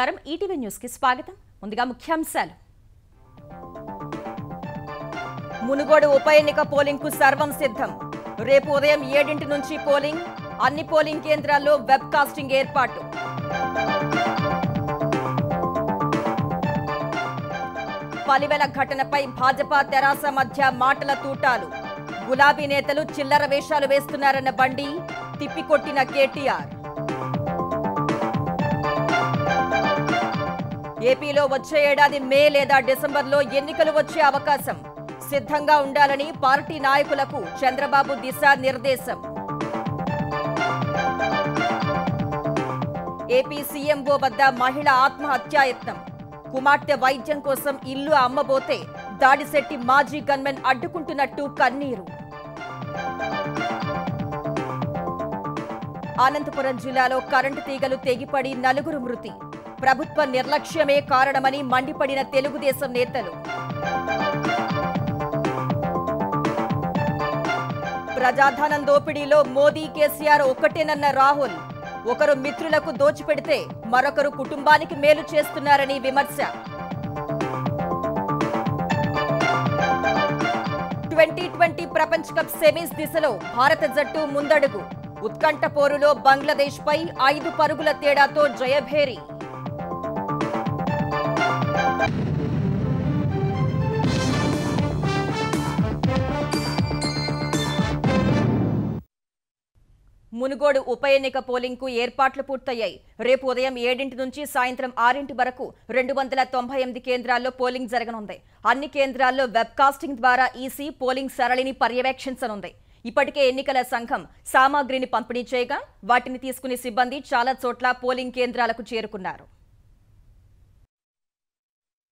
నమస్కారం ETV news కి స్వాగతం ముందుగా ముఖ్యాంశాలు మునుగోడు ఉప ఎన్నిక పోలింగ్ కు సర్వం సిద్ధం రేపు ఉదయం 7 నుంచి పోలింగ్ అన్ని పోలింగ్ కేంద్రాల్లో వెబ్ కాస్టింగ్ ఏర్పాటు పలివెల ఘటనపై భాజపా తెరాస మధ్య మాటల తూటాలు గులాబీ నేతలు చిల్లర వేషాలు వేస్తున్నారన్న బండి తిప్పికొట్టిన కేటీఆర్ ఏపీలో వచ్చే ఏడాది మే లేదా డిసెంబర్లో ఎన్నికలు వచ్చే అవకాశం సిద్ధంగా ఉండాలని పార్టీ నాయకులకు చంద్రబాబు దిశానిర్దేశం ఏపీ సీఎంఓ వద్ద మహిళ ఆత్మహత్యాయత్నం కుమార్తె వైద్యం కోసం ఇల్లు అమ్మబోతే దాడిశెట్టి మాజీ గన్మెన్ అడ్డుకుంటున్నట్టు కన్నీరు అనంతపురం జిల్లాలో కరెంటు తీగలు తెగిపడి 4 మృతి ప్రభుత్వ నిర్లక్ష్యమే కారణమని మండిపడిన తెలుగుదేశం నేతలు ప్రజాధనం దోపిడీలో మోదీ కేసీఆర్ ఒక్కటేనన్న రాహుల్ ఒకరు మిత్రులకు దోచిపెడితే మరొకరు కుటుంబానికి మేలు చేస్తున్నారని విమర్శ 2020 ప్రపంచ కప్ సెమీస్ దిశలో భారత జట్టు ముందడుగు ఉత్కంఠ పోరులో బంగ్లాదేశ్ పై 5 పరుగుల తేడాతో జయభేరి మునుగోడు ఉప ఎన్నిక పోలింగ్ కు ఏర్పాట్లు పూర్తయ్యాయి రేపు ఉదయం 7 నుంచి సాయంత్రం 6 వరకు 298 కేంద్రాల్లో పోలింగ్ జరగనుంది అన్ని కేంద్రాల్లో వెబ్ కాస్టింగ్ ద్వారా ఈసీ పోలింగ్ సరళిని పర్యవేక్షించనుంది ఇప్పటికే ఎన్నికల సంఘం సామాగ్రిని పంపిణీ చేయగా వాటిని తీసుకునే సిబ్బంది చాలా చోట్ల పోలింగ్ కేంద్రాలకు చేరుకున్నారు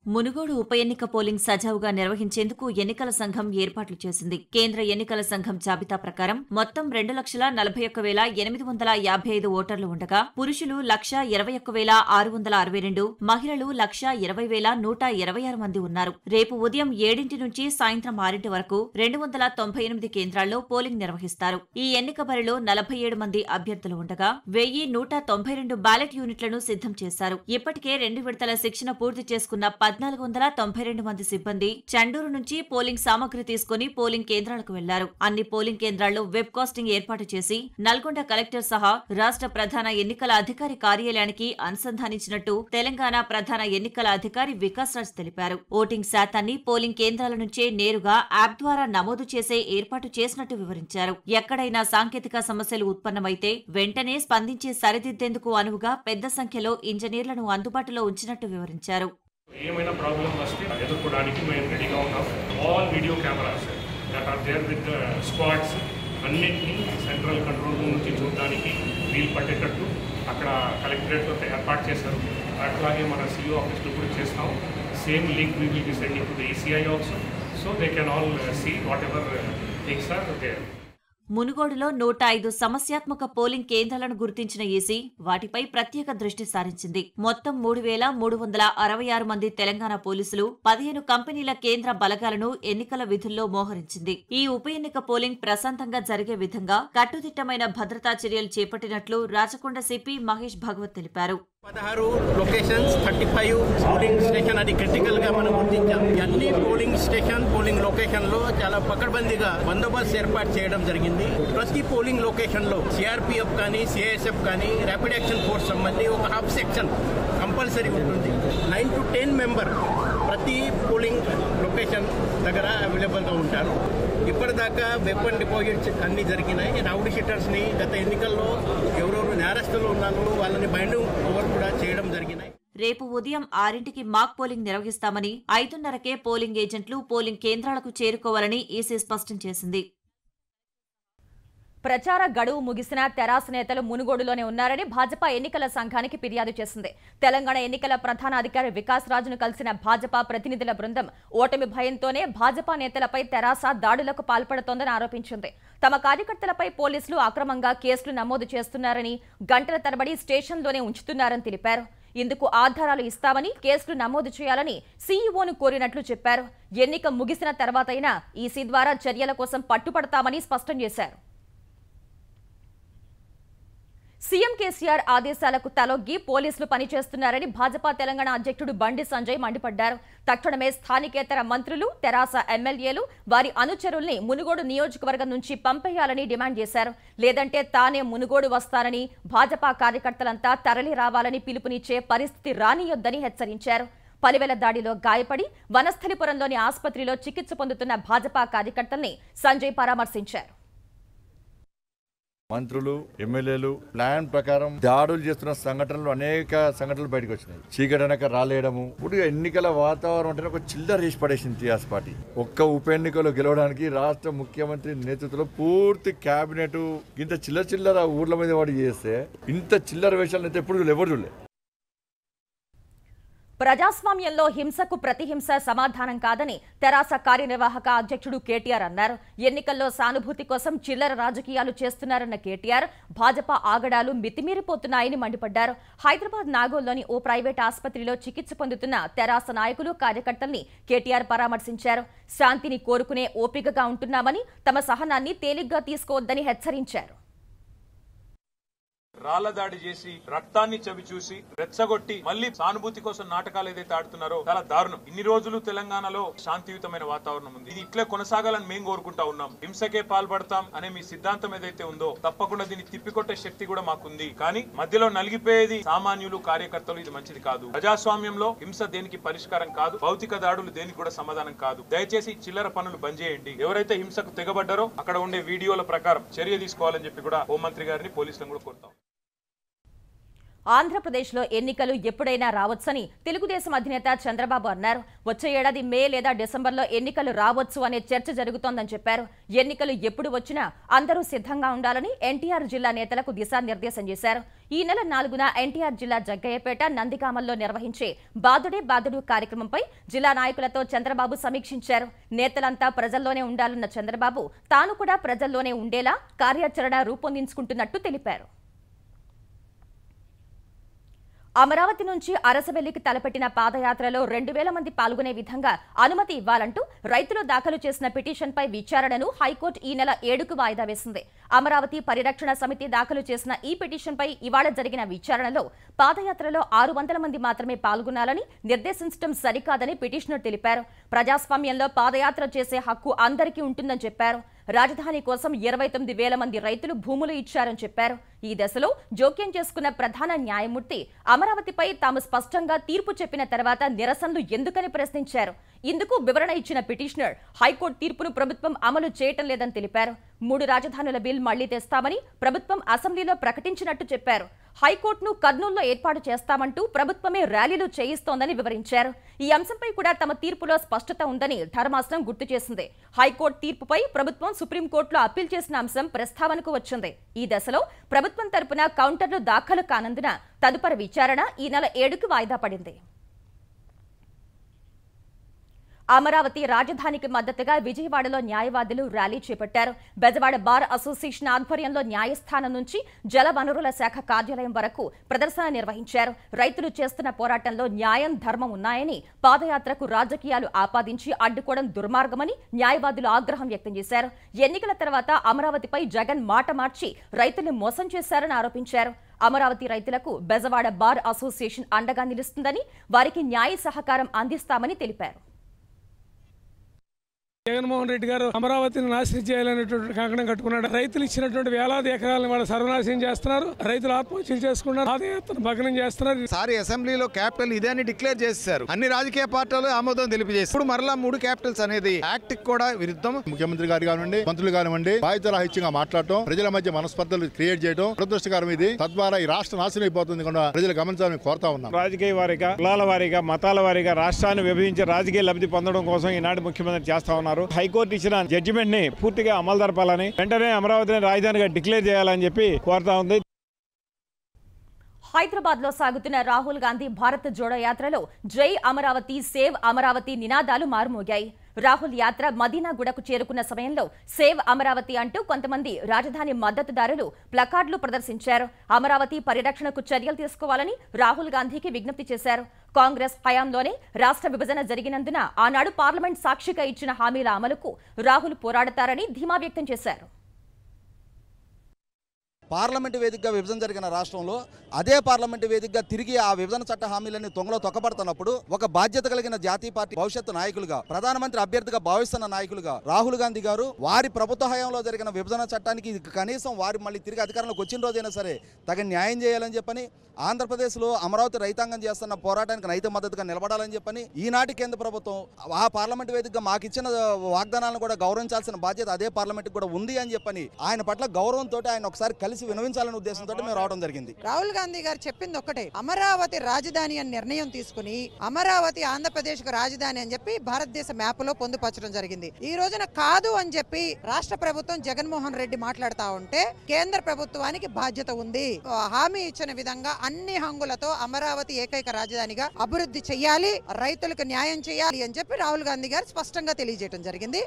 మునుగోడు ఉప ఎన్నిక పోలింగ్ సజావుగా నిర్వహించేందుకు ఎన్నికల సంఘం ఏర్పాట్లు చేసింది కేంద్ర ఎన్నికల సంఘం జాబితా ప్రకారం మొత్తం 2,41,855 ఓటర్లు ఉండగా పురుషులు 1,21,662 మహిళలు 1,20,126 మంది ఉన్నారు రేపు ఉదయం 7 నుంచి సాయంత్రం 6 వరకు 298 కేంద్రాల్లో పోలింగ్ నిర్వహిస్తారు ఈ ఎన్నిక బరిలో 47 మంది అభ్యర్థులు ఉండగా 1,192 బ్యాలెట్ యూనిట్లను సిద్ధం చేశారు ఇప్పటికే 2 విడతల శిక్షణ పూర్తి చేసుకున్న 1,492 మంది సిబ్బంది చండూరు నుంచి పోలింగ్ సామగ్రి తీసుకుని పోలింగ్ కేంద్రాలకు వెళ్లారు అన్ని పోలింగ్ కేంద్రాల్లో వెబ్ కాస్టింగ్ ఏర్పాటు చేసి నల్గొండ కలెక్టర్ సహా రాష్ట్ర ప్రధాన ఎన్నికల అధికారి కార్యాలయానికి అనుసంధానించినట్టు తెలంగాణ ప్రధాన ఎన్నికల అధికారి వికాస్ రాజ్ తెలిపారు ఓటింగ్ శాతాన్ని పోలింగ్ కేంద్రాల నుంచే నేరుగా యాప్ ద్వారా నమోదు చేసే ఏర్పాటు చేసినట్టు వివరించారు ఎక్కడైనా సాంకేతిక సమస్యలు ఉత్పన్నమైతే వెంటనే స్పందించి సరిదిద్దేందుకు అనువుగా పెద్ద సంఖ్యలో ఇంజనీర్లను అందుబాటులో ఉంచినట్టు వివరించారు ఏమైనా ప్రాబ్లం వస్తే ఎదుర్కోవడానికి మేము రెడీగా ఉన్నాం all video cameras that are there with squads అన్నింటినీ సెంట్రల్ కంట్రోల్ రూమ్ నుంచి చూడడానికి వీలు పట్టేటట్టు అక్కడ కలెక్టరేట్లో ఏర్పాటు చేశారు అట్లాగే మన సిఇఓ ఆఫీస్లో కూడా చేస్తాం same link we will be sending to the ECI also so they can all see whatever things are there మునుగోడులో 105 సమస్యాత్మక పోలింగ్ కేంద్రాలను గుర్తించిన ఈసీ వాటిపై ప్రత్యేక దృష్టి సారించింది మొత్తం 3,366 మంది తెలంగాణ పోలీసులు 15 కంపెనీల కేంద్ర బలగాలను ఎన్నికల విధుల్లో మోహరించింది ఈ ఉప ఎన్నిక పోలింగ్ ప్రశాంతంగా జరిగే విధంగా కట్టుదిట్టమైన భద్రతా చర్యలు చేపట్టినట్లు రాచకొండ సిపి మహేష్ భగవత్ తెలిపారు 16 లొకేషన్స్ 35 పోలింగ్ స్టేషన్ అది క్రిటికల్ గా మనం గుర్తించాం అన్ని పోలింగ్ స్టేషన్ పోలింగ్ లొకేషన్ లో చాలా పకడ్బందీగా బందోబస్తు ఏర్పాటు చేయడం జరిగింది ప్రతి పోలింగ్ లొకేషన్ లో సిఆర్పిఎఫ్ కానీ సిఐఎస్ఎఫ్ కానీ ర్యాపిడ్ యాక్షన్ ఫోర్స్ సంబంధించి ఒక హాఫ్ సెక్షన్ కంపల్సరీ ఉంటుంది 9 to 10 మెంబర్ ప్రతి పోలింగ్ లొకేషన్ దగ్గర అవైలబుల్ గా ఉంటారు ఇప్పటిదాకా వెపన్ డిపాజిట్స్ అన్ని జరిగినాయి రౌడీ షీటర్స్ ని గత ఎన్నికల్లో ఎవరెవరు నేరస్తులు ఉన్నారో వాళ్ళని బైండింగ్ ఓవర్ కూడా చేయడం జరిగినాయి రేపు ఉదయం 6కి మాక్ పోలింగ్ నిర్వహిస్తామని 5:30కే పోలింగ్ ఏజెంట్లు పోలింగ్ కేంద్రాలకు చేరుకోవాలని ఈసీ స్పష్టం చేసింది ప్రచార గడువు ముగిసిన తెరాస నేతలు మునుగోడులోనే ఉన్నారని భాజపా ఎన్నికల సంఘానికి ఫిర్యాదు చేసింది తెలంగాణ ఎన్నికల ప్రధాన అధికారి వికాస్ రాజును కలిసిన భాజపా ప్రతినిధుల బృందం ఓటమి భయంతోనే భాజపా నేతలపై తెరాస దాడులకు పాల్పడుతోందని ఆరోపించింది తమ కార్యకర్తలపై పోలీసులు అక్రమంగా కేసులు నమోదు చేస్తున్నారని గంటల తరబడి స్టేషన్లోనే ఉంచుతున్నారని తెలిపారు ఇందుకు ఆధారాలు ఇస్తామని కేసులు నమోదు చేయాలని సీఈఓను కోరినట్లు చెప్పారు ఎన్నిక ముగిసిన తర్వాతైనా ఈసీ ద్వారా చర్యల కోసం పట్టుపడతామని స్పష్టం చేశారు సీఎం కేసీఆర్ ఆదేశాలకు తలొగ్గి పోలీసులు పనిచేస్తున్నారని భాజపా తెలంగాణ అధ్యక్షుడు బండి సంజయ్ మండిపడ్డారు. తక్షణమే స్థానికేతర మంత్రులు, తెరాస ఎమ్మెల్యేలు, వారి అనుచరుల్ని మునుగోడు నియోజకవర్గం నుంచి పంపేయాలని డిమాండ్ చేశారు. లేదంటే తానే మునుగోడు వస్తానని, భాజపా కార్యకర్తలంతా తరలి రావాలని పిలుపునిచ్చే పరిస్థితి రానియొద్దని హెచ్చరించారు. పలివెల దాడిలో గాయపడి వనస్థలిపురంలోని ఆసుపత్రిలో చికిత్స పొందుతున్న భాజపా కార్యకర్తల్ని సంజయ్ పరామర్శించారు. మంత్రులు, ఎమ్మెల్యేలు ప్లాన్ ప్రకారం దాడులు చేస్తున్న సంఘటనలు అనేక సంఘటనలు బయటకు వచ్చినాయి. చీకటి వెనక రాలేయడము, ఇప్పుడు ఎన్నికల వాతావరణం అంటే ఒక చిల్లర రేసి పడేసింది టీఆర్ఎస్ పార్టీ. ఒక్క ఉప ఎన్నికలో గెలవడానికి రాష్ట్ర ముఖ్యమంత్రి నేతృత్వంలో పూర్తి కేబినెట్ ఇంత చిల్లర ఊర్ల మీద వాడు చేస్తే ఇంత చిల్లర వేషాలను అయితే ఎప్పుడు ఎవరు చూడలే. ప్రజాస్వామ్యంలో హింసకు ప్రతిహింస సమాధానం కాదని తెరాస కార్యనిర్వాహక అధ్యక్షుడు కేటీఆర్ అన్నారు. ఎన్నికల్లో సానుభూతి కోసం చిల్లర రాజకీయాలు చేస్తున్నారన్న కేటీఆర్ భాజపా ఆగడాలు మితిమీరిపోతున్నాయని మండిపడ్డారు. హైదరాబాద్ నాగోల్లోని ఓ ప్రైవేట్ ఆసుపత్రిలో చికిత్స పొందుతున్న తెరాస నాయకులు, కార్యకర్తల్ని కేటీఆర్ పరామర్శించారు. శాంతిని కోరుకునే ఓపికగా ఉంటున్నామని, తమ సహనాన్ని తేలిగ్గా తీసుకోవద్దని హెచ్చరించారు. రాళ్ల దాడి చేసి రక్తాన్ని చవి చూసి రెచ్చగొట్టి మళ్లీ సానుభూతి కోసం నాటకాలు ఏదైతే ఆడుతున్నారో చాలా దారుణం. ఇన్ని రోజులు తెలంగాణలో శాంతియుతమైన వాతావరణం ఉంది. ఇది ఇట్లే కొనసాగాలని మేము కోరుకుంటా ఉన్నాం. హింసకే పాల్పడతాం అనే మీ సిద్ధాంతం ఏదైతే ఉందో తప్పకుండా దీన్ని తిప్పికొట్టే శక్తి కూడా మాకుంది. కానీ మధ్యలో నలిగిపోయేది సామాన్యులు, కార్యకర్తలు. ఇది మంచిది కాదు. ప్రజాస్వామ్యంలో హింస దేనికి పరిష్కారం కాదు. భౌతిక దాడులు దేనికి కూడా సమాధానం కాదు. దయచేసి చిల్లర పనులు బంద్ చేయండి. ఎవరైతే హింసకు తెగబడ్డారో అక్కడ ఉండే వీడియోల ప్రకారం చర్య తీసుకోవాలని చెప్పి కూడా హోంమంత్రి గారిని, పోలీసులను కూడా కోరుతాం. ఆంధ్రప్రదేశ్లో ఎన్నికలు ఎప్పుడైనా రావచ్చని తెలుగుదేశం అధినేత చంద్రబాబు అన్నారు. వచ్చే ఏడాది మే లేదా డిసెంబర్లో ఎన్నికలు రావచ్చు అనే చర్చ జరుగుతోందని చెప్పారు. ఎన్నికలు ఎప్పుడు వచ్చినా అందరూ సిద్ధంగా ఉండాలని ఎన్టీఆర్ జిల్లా నేతలకు దిశానిర్దేశం చేశారు. ఈ నెల 4న ఎన్టీఆర్ జిల్లా జగ్గయ్యపేట, నందిగామల్లో నిర్వహించే బాదుడే బాదుడు కార్యక్రమంపై జిల్లా నాయకులతో చంద్రబాబు సమీక్షించారు. నేతలంతా ప్రజల్లోనే ఉండాలన్న చంద్రబాబు తాను కూడా ప్రజల్లోనే ఉండేలా కార్యాచరణ రూపొందించుకుంటున్నట్టు తెలిపారు. అమరావతి నుంచి అరసవెల్లికి తలపెట్టిన పాదయాత్రలో 2000 మంది పాల్గొనే విధంగా అనుమతి ఇవ్వాలంటూ రైతులు దాఖలు చేసిన పిటిషన్పై విచారణను హైకోర్టు ఈ నెల 7కు వాయిదా వేసింది. అమరావతి పరిరక్షణ సమితి దాఖలు చేసిన ఈ పిటిషన్పై ఇవాళ జరిగిన విచారణలో పాదయాత్రలో 600 మంది మాత్రమే పాల్గొనాలని నిర్దేశించడం సరికాదని పిటిషనర్ తెలిపారు. ప్రజాస్వామ్యంలో పాదయాత్ర చేసే హక్కు అందరికీ ఉంటుందని చెప్పారు. రాజధాని కోసం 29,000 మంది రైతులు భూములు ఇచ్చారని చెప్పారు. ఈ దశలో జోక్యం చేసుకున్న ప్రధాన న్యాయమూర్తి అమరావతిపై తాము స్పష్టంగా తీర్పు చెప్పిన తర్వాత నిరసనలు ఎందుకని ప్రశ్నించారు. ఇందుకు వివరణ ఇచ్చిన పిటిషనర్ హైకోర్టు తీర్పును ప్రభుత్వం అమలు చేయటం లేదని తెలిపారు. 3 రాజధానుల బిల్ మళ్లీ తెస్తామని ప్రభుత్వం అసెంబ్లీలో ప్రకటించినట్టు చెప్పారు. హైకోర్టును కర్నూలులో ఏర్పాటు చేస్తామంటూ ప్రభుత్వమే ర్యాలీలు చేయిస్తోందని వివరించారు. ఈ అంశంపై కూడా తమ తీర్పులో స్పష్టత ఉందని ధర్మాసనం గుర్తు చేసింది. హైకోర్టు తీర్పుపై ప్రభుత్వం సుప్రీంకోర్టులో అప్పీల్ చేసిన అంశం ప్రస్తావనకు వచ్చింది. ఈ దశలో ప్రభుత్వం తరపున కౌంటర్లు దాఖలు కానందున తదుపరి విచారణ ఈ నెల 7కు వాయిదా పడింది. అమరావతి రాజధానికి మద్దతుగా విజయవాడలో న్యాయవాదులు ర్యాలీ చేపట్టారు. బెజవాడ బార్ అసోసియేషన్ ఆధ్వర్యంలో న్యాయస్థానం నుంచి జల వనరుల శాఖ కార్యాలయం వరకు ప్రదర్శన నిర్వహించారు. రైతులు చేస్తున్న పోరాటంలో న్యాయం, ధర్మం ఉన్నాయని, పాదయాత్రకు రాజకీయాలు ఆపాదించి అడ్డుకోవడం దుర్మార్గమని న్యాయవాదులు ఆగ్రహం వ్యక్తం చేశారు. ఎన్నికల తర్వాత అమరావతిపై జగన్ మాట మార్చి రైతుల్ని మోసం చేశారని ఆరోపించారు. అమరావతి రైతులకు బెజవాడ బార్ అసోసియేషన్ అండగా నిలుస్తుందని, వారికి న్యాయ సహకారం అందిస్తామని తెలిపారు. జగన్మోహన్ రెడ్డి గారు అమరావతిని నాశనం చేయాలనేటువంటి కంకణం కట్టుకున్నాడు. రైతులు ఇచ్చినటువంటి వేలాది ఎకరాలను వాళ్ళు సర్వనాశనం చేస్తున్నారు. రైతులు ఆత్మహత్యలు చేసుకున్నారు. పాదయాత్రను భగ్నం చేస్తున్నారు. సారి అసెంబ్లీలో క్యాపిటల్ ఇదే అని డిక్లేర్ చేశారు. అన్ని రాజకీయ పార్టీలు ఆమోదం తెలియజేశారు. ఇప్పుడు మరలా 3 క్యాపిటల్స్ అనేది యాక్ట్ కూడా విరుద్ధం. ముఖ్యమంత్రి గారు కానివ్వండి, మంత్రులు కానివ్వండి, బాధ్యతారాహిత్యంగా మాట్లాడటం, ప్రజల మధ్య మనస్పర్ధలు క్రియేట్ చేయడం దురదృష్టకరం. ఇది తద్వారా ఈ రాష్ట్ర నాశనం అయిపోతుంది కూడా ప్రజలు గమనించాలని కోరుతా ఉన్నాం. రాజకీయ వారీగా, కులాల వారీగా, మతాల వారీగా రాష్ట్రాన్ని విభజించి రాజకీయ లబ్ధి పొందడం కోసం ఈనాడు ముఖ్యమంత్రి చేస్తా ఉన్నారు. హైకోర్టు ఇచ్చిన జడ్జిమెంట్ ని పూర్తిగా అమలు జరపాలని, వెంటనే అమరావతిని రాజధానిగా డిక్లేర్ చేయాలని చెప్పి కోరుతా ఉంది. హైదరాబాద్ లో సాగుతున్న రాహుల్ గాంధీ భారత్ జోడో యాత్రలో జై అమరావతి, సేవ్ అమరావతి నినాదాలు మారుమోగాయి. రాహుల్ యాత్ర మదీనాగూడకు చేరుకున్న సమయంలో సేవ్ అమరావతి అంటూ కొంతమంది రాజధాని మద్దతుదారులు ప్లకార్డులు ప్రదర్శించారు. అమరావతి పరిరక్షణకు చర్యలు తీసుకోవాలని రాహుల్ గాంధీకి విజ్ఞప్తి చేశారు. కాంగ్రెస్ హయాంలోనే రాష్ట్ర విభజన జరిగినందున ఆనాడు పార్లమెంట్ సాక్షిగా ఇచ్చిన హామీల అమలుకు రాహుల్ పోరాడతారని ధీమా వ్యక్తం చేశారు. పార్లమెంటు వేదికగా విభజన జరిగిన రాష్ట్రంలో అదే పార్లమెంటు వేదికగా తిరిగి ఆ విభజన చట్ట హామీలన్నీ తొంగలో తొక్కబడుతున్నప్పుడు ఒక బాధ్యత కలిగిన జాతీయ పార్టీ భవిష్యత్తు నాయకులుగా ప్రధానమంత్రి అభ్యర్థిగా భావిస్తున్న నాయకులుగా రాహుల్ గాంధీ గారు వారి ప్రభుత్వ హయాంలో జరిగిన విభజన చట్టానికి కనీసం వారి మళ్ళీ తిరిగి అధికారంలోకి వచ్చిన రోజైనా సరే తగిన న్యాయం చేయాలని చెప్పని, ఆంధ్రప్రదేశ్లో అమరావతి రైతాంగం చేస్తున్న పోరాటానికి నైతిక మద్దతుగా నిలబడాలని చెప్పని ఈనాటి కేంద్ర ప్రభుత్వం ఆ పార్లమెంటు వేదికగా మాకు ఇచ్చిన వాగ్దానాలను కూడా గౌరవించాల్సిన బాధ్యత అదే పార్లమెంటుకు కూడా ఉంది అని చెప్పని ఆయన పట్ల గౌరవంతో ఆయన ఒకసారి కలిసి వినవించాలనే ఉద్దేశంతో మేము రావడం జరిగింది. రాహుల్ గాంధీ గారు చెప్పింది ఒకటే, అమరావతి రాజధాని అని నిర్ణయం తీసుకుని అమరావతి ఆంధ్రప్రదేశ్ కు రాజధాని అని చెప్పి భారతదేశ మ్యాప్ లో పొందుపరచడం జరిగింది. ఈ రోజున కాదు అని చెప్పి రాష్ట్ర ప్రభుత్వం జగన్మోహన్ రెడ్డి మాట్లాడుతూ ఉంటే కేంద్ర ప్రభుత్వానికి బాధ్యత ఉంది. హామీ ఇచ్చిన విధంగా అన్ని హంగులతో అమరావతి ఏకైక రాజధానిగా అభివృద్ధి చేయాలి, రైతులకు న్యాయం చేయాలి అని చెప్పి రాహుల్ గాంధీ గారు స్పష్టంగా తెలియజేయడం జరిగింది.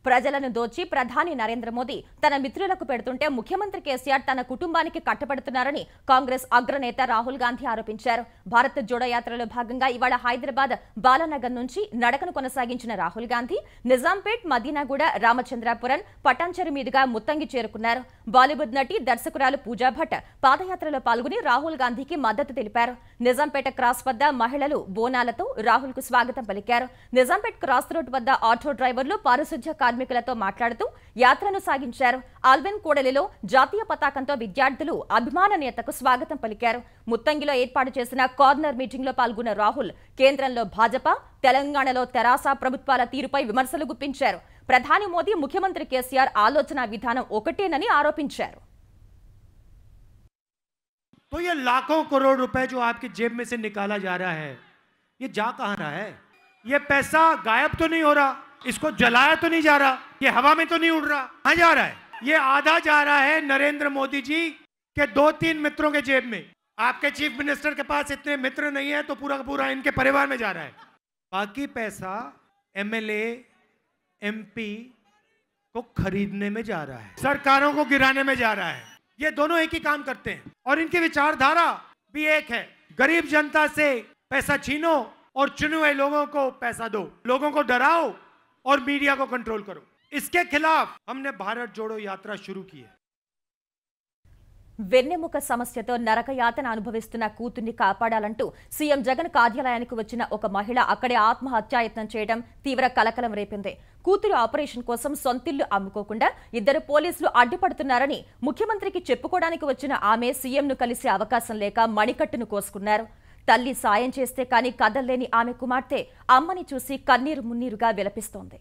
ప్రజలను దోచి ప్రధాని నరేంద్ర మోదీ తన మిత్రులకు పెడుతుంటే ముఖ్యమంత్రి కేసీఆర్ తన కుటుంబానికి కట్టబెడుతున్నారని కాంగ్రెస్ అగ్రనేత రాహుల్ గాంధీ ఆరోపించారు. భారత్ జోడో యాత్రలో భాగంగా ఇవాళ హైదరాబాద్ బాలానగర్ నుంచి నడకను కొనసాగించిన రాహుల్ గాంధీ నిజాంపేట్, మదీనాగూడ, రామచంద్రాపురం, పటాన్చెరు మీదుగా ముత్తంగి చేరుకున్నారు. బాలీవుడ్ నటి దర్శకురాలు పూజా భట్ పాదయాత్రలో పాల్గొని రాహుల్ గాంధీకి మద్దతు తెలిపారు. నిజాంపేట క్రాస్ వద్ద మహిళలు బోనాలతో రాహుల్ కు స్వాగతం పలికారు. నిజాంపేట్ క్రాస్ రోడ్ వద్ద ఆటో డ్రైవర్లు, పారిశుధ్య కార్మికులతో మాట్లాడుతూ యాత్రను సాగించారు. ఆల్బెన్ కూడలిలో జాతీయ పతాకంతో విద్యార్థులు అభిమాన నేతకు స్వాగతం పలికారు. ముత్తంగిలో ఏర్పాటు చేసిన కార్నర్ మీటింగ్ లో పాల్గొన్న రాహుల్ కేంద్రంలో భాజపా, తెలంగాణలో తెరాస ప్రభుత్వాల తీరుపై విమర్శలు గుప్పించారు. ప్రధాని మోదీ, ముఖ్యమంత్రి కేసీఆర్ ఆలోచన విధానం ఒకటేనని ఆరోపించారు. तो ये लाखों करोड़ रुपए जो आपकी जेब में से निकाला जा रहा है, ये जा कहां रहा है? ये पैसा गायब तो नहीं हो रहा, इसको जलाया तो नहीं जा रहा, ये हवा में तो नहीं उड़ रहा, कहां जा रहा है? ये आधा जा रहा है नरेंद्र मोदी जी के 2-3 मित्रों के जेब में। आपके चीफ मिनिस्टर के पास इतने मित्र नहीं है तो पूरा पूरा इनके परिवार में जा रहा है। बाकी पैसा एमएलए, एमपी को खरीदने में जा रहा है, सरकारों को गिराने में जा रहा है। ये दोनों एक ही काम करते हैं और इनकी विचारधारा भी एक है, गरीब जनता से पैसा छीनो और चुने हुए लोगों को पैसा दो, लोगों को डराओ और मीडिया को कंट्रोल करो। इसके खिलाफ हमने भारत जोड़ो यात्रा शुरू की है। వెన్నెముక సమస్యతో నరకయాతన అనుభవిస్తున్న కూతుర్ని కాపాడాలంటూ సీఎం జగన్ కార్యాలయానికి వచ్చిన ఒక మహిళ అక్కడే ఆత్మహత్యాయత్నం చేయడం తీవ్ర కలకలం రేపింది. కూతురు ఆపరేషన్ కోసం సొంతిల్లు అమ్ముకోకుండా 2 పోలీసులు అడ్డుపడుతున్నారని ముఖ్యమంత్రికి చెప్పుకోవడానికి వచ్చిన ఆమె సీఎంను కలిసే అవకాశం లేక మణికట్టును కోసుకున్నారు. తల్లి సాయం చేస్తే కానీ కదల్లేని ఆమె కుమార్తె అమ్మని చూసి కన్నీరు మున్నీరుగా విలపిస్తోంది.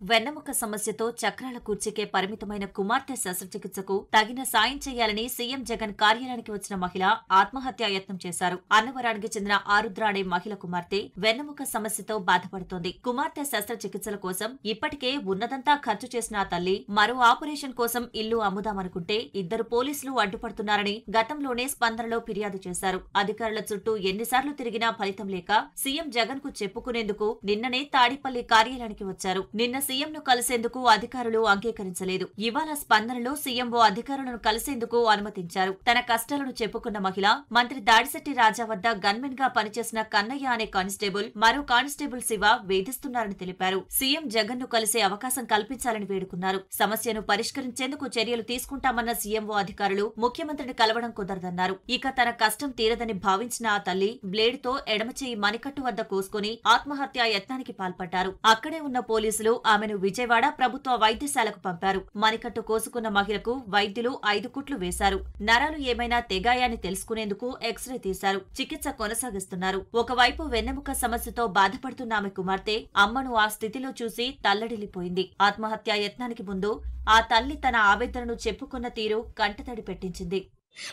వెన్నెముక సమస్యతో చక్రాల కూర్చికే పరిమితమైన కుమార్తె శస్త్రచికిత్సకు తగిన సాయం చేయాలని సీఎం జగన్ కార్యాలయానికి వచ్చిన మహిళ ఆత్మహత్యాయత్నం చేశారు. అన్నవరానికి చెందిన ఆరుద్ర అనే మహిళ కుమార్తె వెన్నెముక సమస్యతో బాధపడుతోంది. కుమార్తె శస్త్రచికిత్సల కోసం ఇప్పటికే ఉన్నదంతా ఖర్చు చేసిన ఆ తల్లి మరో ఆపరేషన్ కోసం ఇల్లు అమ్ముదామనుకుంటే 2 పోలీసులు అడ్డుపడుతున్నారని గతంలోనే స్పందనలో ఫిర్యాదు చేశారు. అధికారుల చుట్టూ ఎన్నిసార్లు తిరిగినా ఫలితం లేక సీఎం జగన్ కు చెప్పుకునేందుకు నిన్ననే తాడిపల్లి కార్యాలయానికి వచ్చారు. నిన్న సీఎంను కలిసేందుకు అధికారులు అంగీకరించలేదు. ఇవాళ స్పందనలో సీఎంఓ అధికారులను కలిసేందుకు అనుమతించారు. తన కష్టాలను చెప్పుకున్న మహిళ మంత్రి దాడిశెట్టి రాజా వద్ద గన్మెన్ గా పనిచేసిన కన్నయ్య అనే కానిస్టేబుల్, మరో కానిస్టేబుల్ శివ వేధిస్తున్నారని తెలిపారు. సీఎం జగన్ ను కలిసే అవకాశం కల్పించాలని వేడుకున్నారు. సమస్యను పరిష్కరించేందుకు చర్యలు తీసుకుంటామన్న సీఎంఓ అధికారులు ముఖ్యమంత్రిని కలవడం కుదరదన్నారు. ఇక తన కష్టం తీరదని భావించిన ఆ తల్లి బ్లేడుతో ఎడమచేయి మణికట్టు వద్ద కోసుకుని ఆత్మహత్యా యత్నానికి పాల్పడ్డారు. అక్కడే ఉన్న పోలీసులు ఆమెను విజయవాడ ప్రభుత్వ వైద్యశాలకు పంపారు. మణికట్టు కోసుకున్న మహిళకు వైద్యులు 5 కుట్లు వేశారు. నరాలు ఏమైనా తెగాయాని తెలుసుకునేందుకు ఎక్స్రే తీశారు. చికిత్స కొనసాగిస్తున్నారు. ఒకవైపు వెన్నెముక సమస్యతో బాధపడుతున్న ఆమె కుమార్తె అమ్మను ఆ స్థితిలో చూసి తల్లడిల్లిపోయింది. ఆత్మహత్యా యత్నానికి ముందు ఆ తల్లి తన ఆవేదనను చెప్పుకున్న తీరు కంటతడి పెట్టించింది.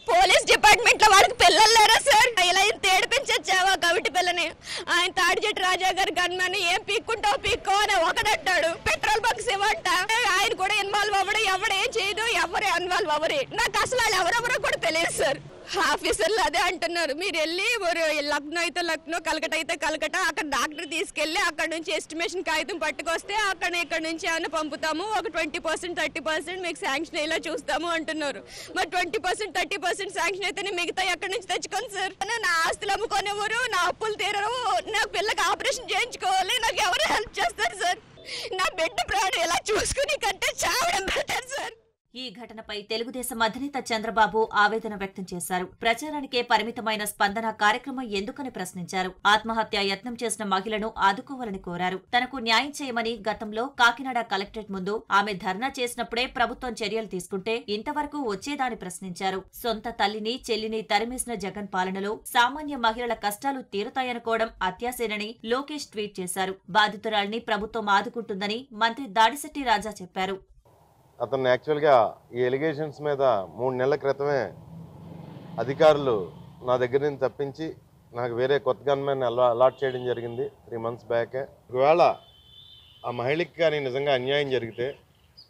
పోలీస్ డిపార్ట్మెంట్ లో వాళ్ళకి పిల్లలు లేరా సార్? ఇలా ఇంత ఏడిపించొచ్చావా కవిటి పిల్లని? ఆయన తాడిచెట్టు రాజా గారు గన్మని ఏం పీక్కుంటావు పీక్కో అని ఒకడంటాడు. పెట్రోల్ బంక్స్ ఇవ్వంట, ఆయన కూడా ఇన్వాల్వ్ అవ్వడు, ఎవడేం చేయదు, ఎవరు ఇన్వాల్వ్ అవ్వరు. నాకు అసలు వాళ్ళు ఎవరెవరో కూడా తెలియదు సార్. ఆఫీసర్లు అదే అంటున్నారు, మీరు వెళ్ళి లక్నో అయితే లక్నో, కలకటా అయితే కలకటా, అక్కడ డాక్టర్ తీసుకెళ్లి అక్కడ నుంచి ఎస్టిమేషన్ కాగితం పట్టుకొస్తే ఇక్కడ నుంచి ఏమైనా పంపుతాము, ఒక 20% 30% మీకు శాంక్షన్ అయ్యేలా చూస్తాము అంటున్నారు. మరి 20% 30% శాంక్షన్ అయితేనే మిగతా ఎక్కడి నుంచి తెచ్చుకోండి సార్? నా ఆస్తులు అమ్ముకోనివ్వరు, నా అప్పులు తీరరు, నా పిల్లకి ఆపరేషన్ చేయించుకోవాలి, నాకు ఎవరు హెల్ప్ చేస్తారు సార్? నా బిడ్డ ప్రాణం ఎలా చూసుకుని కంటే చావడం బెటర్ సార్. ఈ ఘటనపై తెలుగుదేశం అధినేత చంద్రబాబు ఆవేదన వ్యక్తం చేశారు. ప్రచారానికే పరిమితమైన స్పందన కార్యక్రమం ఎందుకని ప్రశ్నించారు. ఆత్మహత్య యత్నం చేసిన మహిళను ఆదుకోవాలని కోరారు. తనకు న్యాయం చేయమని గతంలో కాకినాడ కలెక్టరేట్ ముందు ఆమె ధర్నా చేసినప్పుడే ప్రభుత్వం చర్యలు తీసుకుంటే ఇంతవరకు వచ్చేదాని ప్రశ్నించారు. సొంత తల్లిని చెల్లిని తరిమేసిన జగన్ పాలనలో సామాన్య మహిళల కష్టాలు తీరుతాయనుకోవడం అత్యాశేనని లోకేష్ ట్వీట్ చేశారు. బాధితురాలిని ప్రభుత్వం ఆదుకుంటుందని మంత్రి దాడిశెట్టి రాజా చెప్పారు. అతను యాక్చువల్గా ఈ ఎలిగేషన్స్ మీద 3 నెలల క్రితమే అధికారులు నా దగ్గర నుంచి తప్పించి నాకు వేరే కొత్త గన్మెన్ అలాట్ చేయడం జరిగింది 3 months బ్యాకే. ఒకవేళ ఆ మహిళకి కానీ నిజంగా అన్యాయం జరిగితే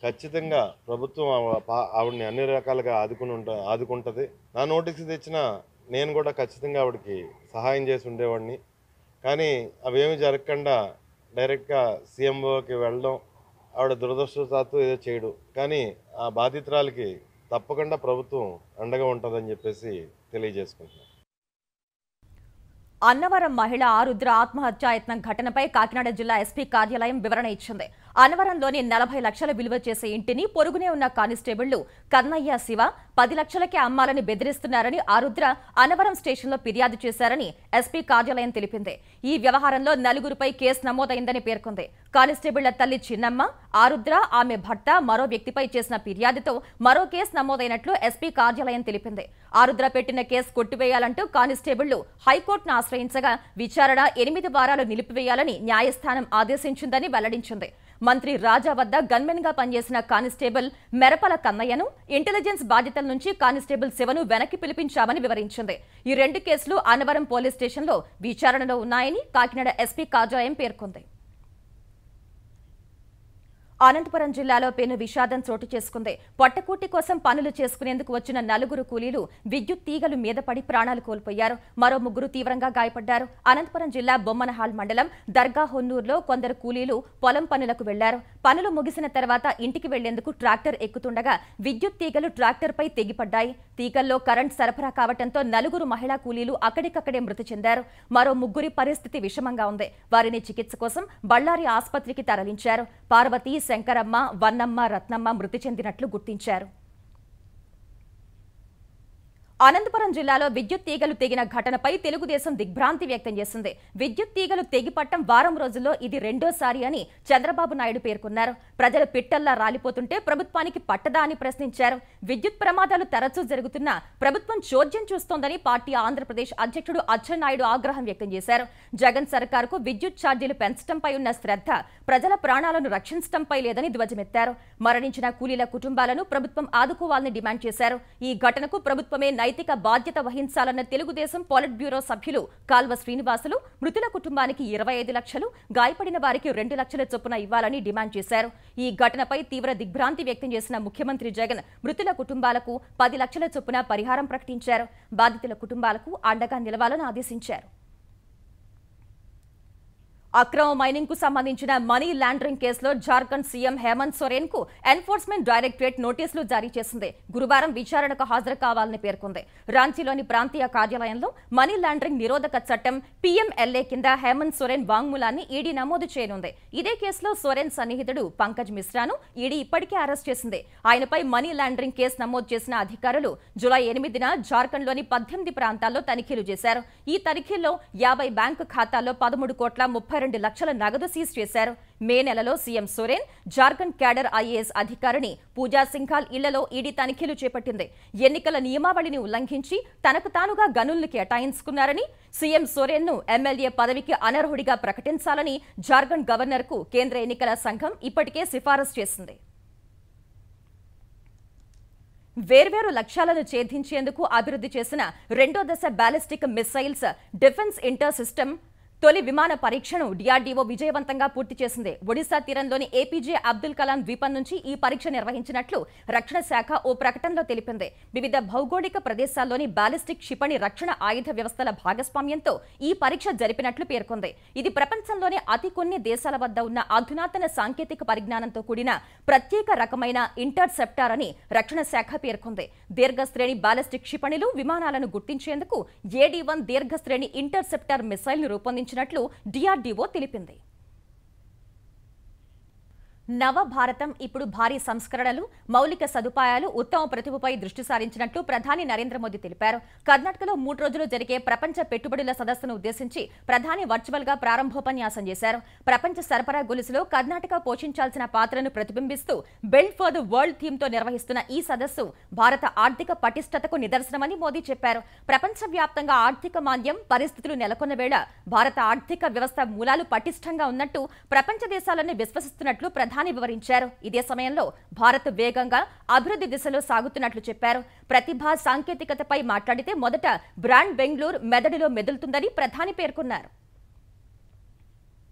ఖచ్చితంగా ప్రభుత్వం ఆవిడని అన్ని రకాలుగా ఆదుకుంటుంది. నా నోటీస్ తెచ్చిన నేను కూడా ఖచ్చితంగా ఆవిడకి సహాయం చేసి ఉండేవాడిని. కానీ అవేమీ జరగకుండా డైరెక్ట్గా సీఎంఓకి వెళ్ళడం ఆవిడ దురదృష్టవశాత్తు ఏదో చేయడు. కానీ ఆ బాధితురాలకి తప్పకుండా ప్రభుత్వం అండగా ఉంటుందని చెప్పేసి తెలియజేసుకుంటున్నాను. అన్నవరం మహిళ ఆరుద్ర ఆత్మహత్యాయత్నం ఘటనపై కాకినాడ జిల్లా ఎస్పీ కార్యాలయం వివరణ ఇచ్చింది. అన్నవరంలోని 40 లక్షల విలువ చేసే ఇంటిని పొరుగునే ఉన్న కానిస్టేబుళ్లు కన్నయ్య, శివ 10 లక్షలకే అమ్మాలని బెదిరిస్తున్నారని ఆరుద్ర అన్నవరం స్టేషన్లో ఫిర్యాదు చేశారని ఎస్పీ కార్యాలయం తెలిపింది. ఈ వ్యవహారంలో 4గురిపై కేసు నమోదైందని పేర్కొంది. కానిస్టేబుళ్ల తల్లి చిన్నమ్మ, ఆరుద్ర, ఆమె భర్త, మరో వ్యక్తిపై చేసిన ఫిర్యాదుతో మరో కేసు నమోదైనట్లు ఎస్పీ కార్యాలయం తెలిపింది. ఆరుద్ర పెట్టిన కేసు కొట్టివేయాలంటూ కానిస్టేబుళ్లు హైకోర్టును ఆశ్రయించగా విచారణ 8 వారాలు నిలిపివేయాలని న్యాయస్థానం ఆదేశించిందని వెల్లడించింది. మంత్రి రాజా వద్ద గన్మెన్ గా పనిచేసిన కానిస్టేబుల్ మెరపల కన్నయ్యను, ఇంటెలిజెన్స్ బాధ్యతల నుంచి కానిస్టేబుల్ శివను వెనక్కి పిలిపించామని వివరించింది. ఈ 2 కేసులు అన్నవరం పోలీస్ స్టేషన్లో విచారణలో ఉన్నాయని కాకినాడ ఎస్పీ కార్యాలయం పేర్కొంది. అనంతపురం జిల్లాలో పెను విషాదం చోటు చేసుకుంది. పొట్టకూటి కోసం పనులు చేసుకునేందుకు వచ్చిన 4 కూలీలు విద్యుత్ తీగలు మీద పడి ప్రాణాలు కోల్పోయారు. మరో 3 తీవ్రంగా గాయపడ్డారు. అనంతపురం జిల్లా బొమ్మనహాల్ మండలం దర్గా హొన్నూరులో కొందరు కూలీలు పొలం పనులకు వెళ్లారు. పనులు ముగిసిన తర్వాత ఇంటికి వెళ్లేందుకు ట్రాక్టర్ ఎక్కుతుండగా విద్యుత్ తీగలు ట్రాక్టర్పై తెగిపడ్డాయి. తీగల్లో కరెంట్ సరఫరా కావడంతో 4 మహిళా కూలీలు అక్కడికక్కడే మృతి చెందారు. మరో 3 పరిస్థితి విషమంగా ఉంది. వారిని చికిత్స కోసం బళ్ళారి ఆసుపత్రికి తరలించారు. పార్వతి, శంకరమ్మ, వన్నమ్మ, రత్నమ్మ మృతి చెందినట్లు గుర్తించారు. అనంతపురం జిల్లాలో విద్యుత్ తీగలు తెగిన ఘటనపై తెలుగుదేశం దిగ్భ్రాంతి వ్యక్తం చేసింది. విద్యుత్ తీగలు తెగిపట్టం వారం రోజుల్లో ఇది రెండోసారి అని చంద్రబాబు నాయుడు పేర్కొన్నారు. ప్రజలు పిట్టల్లా రాలిపోతుంటే ప్రభుత్వానికి పట్టదా అని ప్రశ్నించారు. విద్యుత్ ప్రమాదాలు తరచూ జరుగుతున్నా ప్రభుత్వం చోద్యం చూస్తోందని పార్టీ ఆంధ్రప్రదేశ్ అధ్యక్షుడు అచ్చెన్నాయుడు ఆగ్రహం వ్యక్తం చేశారు. జగన్ సర్కారుకు విద్యుత్ ఛార్జీలు పెంచడంపై ఉన్న శ్రద్ధ ప్రజల ప్రాణాలను రక్షించడంపై లేదని ధ్వజమెత్తారు. మరణించిన కూలీల కుటుంబాలను ప్రభుత్వం ఆదుకోవాలని డిమాండ్ చేశారు. ఈ ఘటనకు ప్రభుత్వమే నైతిక బాధ్యత వహించాలన్న తెలుగుదేశం పోలిట్ బ్యూరో సభ్యులు కాల్వ శ్రీనివాసులు మృతుల కుటుంబానికి 25 లక్షలు, గాయపడిన వారికి 2 లక్షల చొప్పున ఇవ్వాలని డిమాండ్ చేశారు. ఈ ఘటనపై తీవ్ర దిగ్భ్రాంతి వ్యక్తం చేసిన ముఖ్యమంత్రి జగన్ మృతుల కుటుంబాలకు 10 లక్షల చొప్పున పరిహారం ప్రకటించారు. బాధితుల కుటుంబాలకు అండగా నిలవాలని ఆదేశించారు. అక్రమ మైనింగ్ కు సంబంధించిన మనీ లాండరింగ్ కేసులో జార్ఖండ్ సీఎం హేమంత్ సోరెన్ కు ఎన్ఫోర్స్మెంట్ డైరెక్టరేట్ నోటీసులు జారీ చేసింది. గురువారం విచారణకు హాజరు కావాలని పేర్కొంది. రాంచీలోని ప్రాంతీయ కార్యాలయంలో మనీ లాండరింగ్ నిరోధక చట్టం PMLA కింద హేమంత్ సోరెన్ వాంగ్మూలాన్ని ఈడీ నమోదు చేయనుంది. ఇదే కేసులో సోరెన్ సన్నిహితుడు పంకజ్ మిశ్రాను ఈడీ ఇప్పటికే అరెస్ట్ చేసింది. ఆయనపై మనీ లాండరింగ్ కేసు నమోదు చేసిన అధికారులు జూలై 8న జార్ఖండ్లోని 18 ప్రాంతాల్లో తనిఖీలు చేశారు. ఈ తనిఖీల్లో 50 బ్యాంకు ఖాతాల్లో 13,32 లక్షల నగదు సీజ్ చేశారు. మే నెలలో CM Soren, Jharkhand cadre IAS అధికారిని పూజా సింఘాల్ ఇళ్లలో ఈడీ తనిఖీలు చేపట్టింది. ఎన్నికల నియమావళిని ఉల్లంఘించి తనకు తానుగా గనుల్ని కేటాయించుకున్నారని, సీఎం సోరెన్ ను MLA పదవికి అనర్హుడిగా ప్రకటించాలని జార్ఖండ్ గవర్నర్ కు కేంద్ర ఎన్నికల సంఘం ఇప్పటికే సిఫారసు చేసింది. వేర్వేరు లక్ష్యాలను ఛేదించేందుకు అభివృద్ధి చేసిన 2వ దశ ballistic missiles defence inter system తొలి విమాన పరీక్షను DRDO విజయవంతంగా పూర్తి చేసింది. ఒడిశా తీరంలోని APJ అబ్దుల్ కలాం ద్వీపం నుంచి ఈ పరీక్ష నిర్వహించినట్లు రక్షణ శాఖ ఓ ప్రకటనలో తెలిపింది. వివిధ భౌగోళిక ప్రదేశాల్లోని బాలిస్టిక్ క్షిపణి రక్షణ ఆయుధ వ్యవస్థల భాగస్వామ్యంతో ఈ పరీక్ష జరిపినట్లు పేర్కొంది. ఇది ప్రపంచంలోని అతి కొన్ని దేశాల వద్ద ఉన్న అధునాతన సాంకేతిక పరిజ్ఞానంతో కూడిన ప్రత్యేక రకమైన ఇంటర్సెప్టార్ అని రక్షణ శాఖ పేర్కొంది. దీర్ఘశ్రేణి బాలిస్టిక్ క్షిపణిలు, విమానాలను గుర్తించేందుకు AD-1 దీర్ఘశ్రేణి ఇంటర్సెప్టార్ మిసైల్ ను రూపొందించినట్లు DRDO తెలిపింది. నవ భారతం ఇప్పుడు భారీ సంస్కరణలు, మౌలిక సదుపాయాలు, ఉత్తమ ప్రతిభపై దృష్టి సారించినట్లు ప్రధాని నరేంద్ర మోదీ తెలిపారు. కర్ణాటకలో 3 రోజులు జరిగే ప్రపంచ పెట్టుబడుల సదస్సును ఉద్దేశించి ప్రధాని వర్చువల్ గా ప్రారంభోపన్యాసం చేశారు. ప్రపంచ సరఫరా గొలుసులో కర్ణాటక పోషించాల్సిన పాత్రను ప్రతిబింబిస్తూ build for the world theme తో నిర్వహిస్తున్న ఈ సదస్సు భారత ఆర్థిక పటిష్టతకు నిదర్శనమని మోదీ చెప్పారు. ప్రపంచవ్యాప్తంగా ఆర్థిక మాంద్యం పరిస్థితులు నెలకొన్న వేళ భారత ఆర్థిక వ్యవస్థ మూలాలు పటిష్టంగా ఉన్నట్టు ప్రపంచ దేశాలను విశ్వసిస్తున్నట్లు ప్రధాని వివరించారు. ఇదే సమయంలో భారత్ వేగంగా అభివృద్ధి దిశలో సాగుతున్నట్లు చెప్పారు. ప్రతిభ, సాంకేతికతపై మాట్లాడితే మొదట బ్రాండ్ బెంగళూరు మెదడులో మెదులుతుందని ప్రధాని పేర్కొన్నారు.